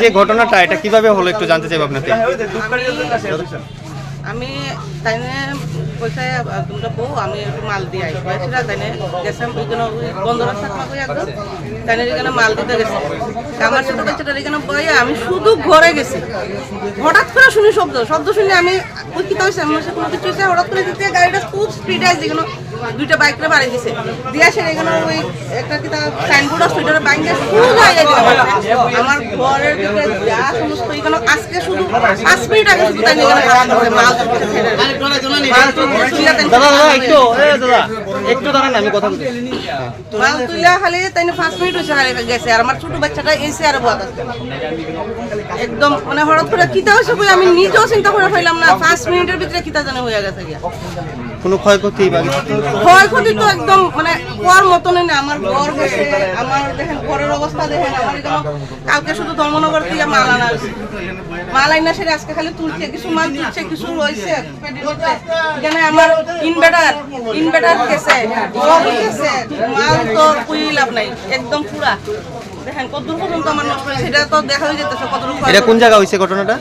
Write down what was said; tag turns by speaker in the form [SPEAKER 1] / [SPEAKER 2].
[SPEAKER 1] যে ঘটনাটা এটা কিভাবে হলো একটু জানতে চাইব আপনাকে।
[SPEAKER 2] আমি তাইনে কইছে তোমরা বউ আমি একটু মাল দিয়ে আই সেটা তাইনে গেছিলাম ওইখানে বন্ধ রাস্তা থাকবো একদম তাইনে এখানে মাল দিতে গেছে আমার ছোট বাচ্চাটা এখানে বয়ে আমি শুধু ঘরে গেছি হঠাৎ করে শুনি শব্দ শুনে আমি ওই কি হয়েছে আমার সাথে কোনো কিছু হয়েছে হঠাৎ করে দিতে গাড়িটা খুব স্পিডে আসছে এখানে দুইটা বাইকটা বাড়ি দিছে দিয়ে সে এখানে ওই একটা কি সাইনবোর্ড আছে ওইটার বাইকে খুব জায়গায় আমার ঘরের দিকে যা সমস্ত এখানে আজকে শুধু 5 মিনিট আগে শুধু তাই এখানে মাল
[SPEAKER 1] একটু দাঁড়ান আমি কথা বলছি।
[SPEAKER 2] মাল তুইলা খালি তাই 5 মিনিট হয়েছে হারিয়ে গেছে আর আমার ছোট বাচ্চাটা এসে আর বয়াত আছে একদম মানে হঠাৎ করে কিতা হয়েছে আমি নিজেও চিন্তা করে পাইলাম না 5 মিনিটের ভিতরে কিতা জানে হয়ে গেছে গিয়া
[SPEAKER 1] কোনো ক্ষয়ক্ষতি
[SPEAKER 2] ক্ষয়ক্ষতি তো একদম মানে কোয়ার মতনই না আমার ঘর গেছে আমার দেখেন ঘরের অবস্থা দেখেন আমার এখানে কালকে শুধু ধর্মনগর থেকে মাল আনা হয়েছে মাল আইনা সেটা আজকে খালি তুলছে কিছু মাল তুলছে কিছু রয়েছে এখানে আমার ইনভার্টার গেছে সব গেছে মাল তো কুই লাভ নাই একদম পুরা দেখেন কত দূর পর্যন্ত আমার নষ্ট হয়েছে সেটা তো দেখা হয়ে যেতেছে কত
[SPEAKER 1] এটা কোন জায়গা হয়েছে ঘটনাটা।